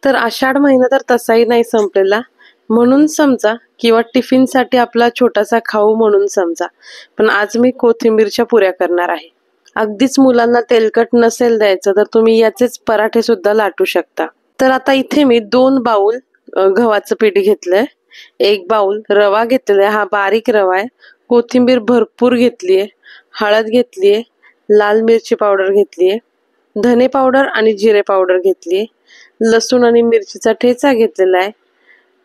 तर आषाढ महिना तर तसाही नाही संपलेला म्हणून समजा, किंवा टिफिनसाठी आपला छोटासा खाऊ म्हणून समजा. पण आज मी कोथिंबीरच्या पुऱ्या करणार आहे. अगदीच मुलांना तेलकट नसेल द्यायचं तर तुम्ही याचेच पराठे सुद्धा लाटू शकता. तर आता इथे मी 2 बाउल गव्हाचं पीठ घेतलंय, 1 बाउल रवा घेतलाय, हा बारीक रवा आहे. कोथिंबीर भरपूर घेतलीये, हळद घेतलीये, लाल मिरची पावडर घेतलीये, धने पावडर आणि जिरे पावडर घेतलीये, लसूण आणि मिरचीचा ठेचा घेतलेला आहे,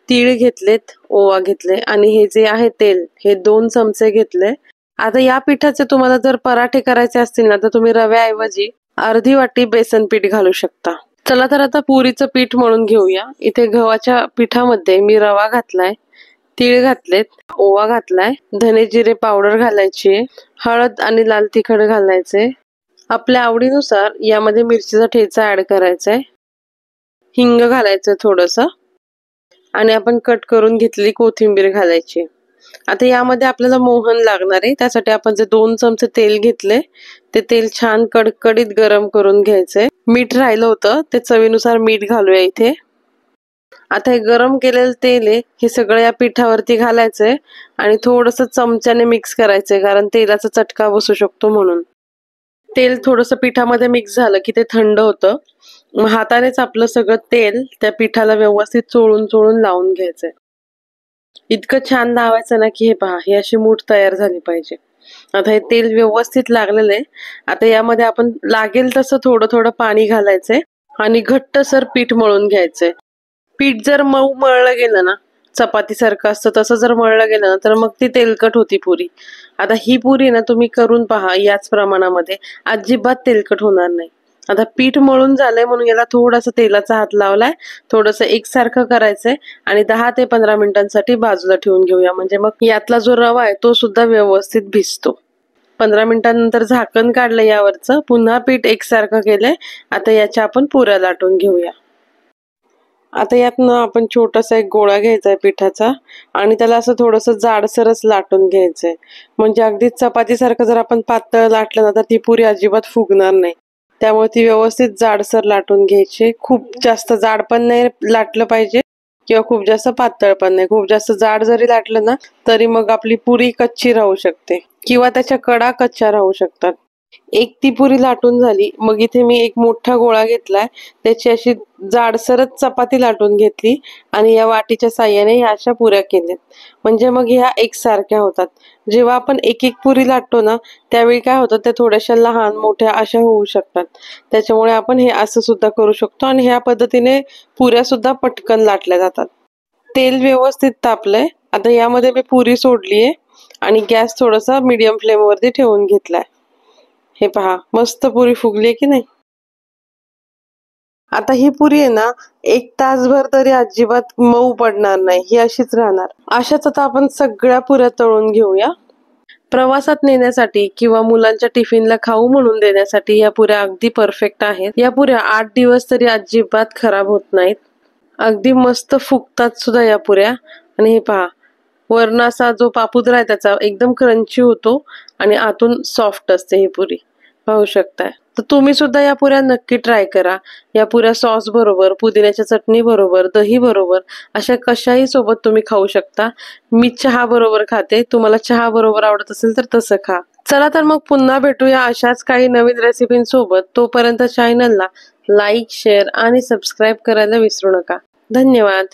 तीळ घेतलेत, ओवा घेतले आणि हे जे आहे तेल हे 2 चमचे घेतले. आता या पिठाचे तुम्हाला जर पराठे करायचे असतील ना तर तुम्ही रव्याऐवजी अर्धी वाटी बेसन पीठ घालू शकता. चला तर आता पुरीचं पीठ मळून घेऊया. इथे गव्हाच्या पिठामध्ये मी रवा घातलाय, तीळ घातलेत, ओवा घातलाय, धने जिरे पावडर घालायची, हळद आणि लाल तिखट घालायचे. आपल्या आवडीनुसार यामध्ये मिरचीचा ठेचा ऍड करायचाय, हिंग घालायचं थोडंसं आणि आपण कट करून घेतलेली कोथिंबीर घालायची. आता यामध्ये आपल्याला मोहन लागणार आहे, त्यासाठी आपण जे 2 चमचे तेल घेतले ते तेल छान कडकडीत गरम करून घ्यायचंय. मीठ राहिलं होतं ते चवीनुसार मीठ घालूया इथे. आता हे गरम केलेलं तेल आहे हे सगळं या पिठावरती घालायचंय आणि थोडंसं चमच्याने मिक्स करायचंय, कारण तेलाचा चटका बसू शकतो म्हणून. तेल थोडंसं पिठामध्ये मिक्स झालं की ते थंड होतं. मग हातानेच आपलं सगळं तेल त्या पिठाला व्यवस्थित चोळून चोळून लावून घ्यायचंय. इतकं छान लावायचं ना की हे पहा, ही अशी मूठ तयार झाली पाहिजे. आता हे तेल व्यवस्थित लागलेलं आहे. आता यामध्ये आपण लागेल तसं थोडं थोडं पाणी घालायचंय आणि घट्टसर पीठ मळून घ्यायचंय. पीठ जर मऊ मळलं गेलं ना, चपाती सारखं असतं तसं जर मळलं गेलं ना तर मग ती तेलकट होती पुरी. आता ही पुरी ना तुम्ही करून पहा याच प्रमाणामध्ये, अजिबात तेलकट होणार नाही. आता पीठ मळून झालंय म्हणून याला थोडासा तेलाचा हात लावलाय, थोडंसं एकसारखं करायचंय आणि 10 ते 15 मिनिटांसाठी बाजूला ठेवून घेऊया. म्हणजे मग यातला जो रवा आहे तो सुद्धा व्यवस्थित भिजतो. 15 मिनिटांनंतर झाकण काढलं यावरचं, पुन्हा पीठ एकसारखं केलंय. आता याच्या आपण पुऱ्या लाटून घेऊया. आता यातनं आपण छोटासा एक गोळा घ्यायचा आहे पिठाचा आणि त्याला असं थोडंसं जाडसरच लाटून घ्यायचंय. म्हणजे अगदी चपातीसारखं जर आपण पातळ लाटलं ना तर ती पुरी अजिबात फुगणार नाही. त्यामुळे ती व्यवस्थित जाडसर लाटून घ्यायची. खूप जास्त जाड पण नाही लाटलं पाहिजे किंवा खूप जास्त पातळ पण नाही. खूप जास्त जाड जरी लाटलं ना तरी मग आपली पुरी कच्ची राहू शकते किंवा त्याच्या कडा कच्च्या राहू शकतात. एक ती पुरी लाटून झाली, मग इथे मी एक मोठा गोळा घेतलाय, त्याची अशी जाडसरच चपाती लाटून घेतली आणि या वाटीच्या साह्याने ह्या अशा पुऱ्या केल्यात. म्हणजे मग ह्या एकसारख्या होतात. जेव्हा आपण एक एक पुरी लाटतो ना त्यावेळी काय होतं, त्या थोड्याशा लहान मोठ्या अशा होऊ शकतात. त्याच्यामुळे आपण हे असं सुद्धा करू शकतो आणि ह्या पद्धतीने पुऱ्या सुद्धा पटकन लाटल्या जातात. तेल व्यवस्थित तापलंय. आता यामध्ये मी पुरी सोडलीये आणि गॅस थोडासा मीडियम फ्लेमवरती ठेवून घेतलाय. हे पहा, मस्त पुरी फुगली की नाही. आता ही पुरी आहे ना 1 तासभर तरी अजिबात मऊ पडणार नाही, ही अशीच राहणार. अशाच आता आपण सगळ्या पुऱ्या तळून घेऊया. प्रवासात नेण्यासाठी किंवा मुलांच्या टिफिनला खाऊ म्हणून देण्यासाठी या पुऱ्या अगदी परफेक्ट आहेत. या पुऱ्या 8 दिवस तरी अजिबात खराब होत नाहीत. अगदी मस्त फुगतात सुद्धा या पुऱ्या. आणि हे पहा, वरनं असा जो पापुद्रा आहे त्याचा एकदम क्रंची होतो आणि आतून सॉफ्ट असते ही पुरी, पाहू शकताय. तर तुम्ही सुद्धा या पुऱ्या नक्की ट्राय करा. या पुऱ्या सॉस बरोबर, पुदिन्याच्या चटणी बरोबर, दही बरोबर अशा कशाही सोबत तुम्ही खाऊ शकता. मी चहा बरोबर खाते, तुम्हाला चहा बरोबर आवडत असेल तर तसं खा. चला तर मग पुन्हा भेटूया अशाच काही नवीन रेसिपींसोबत. तोपर्यंत चॅनलला लाईक, शेअर आणि सबस्क्राईब करायला विसरू नका. धन्यवाद.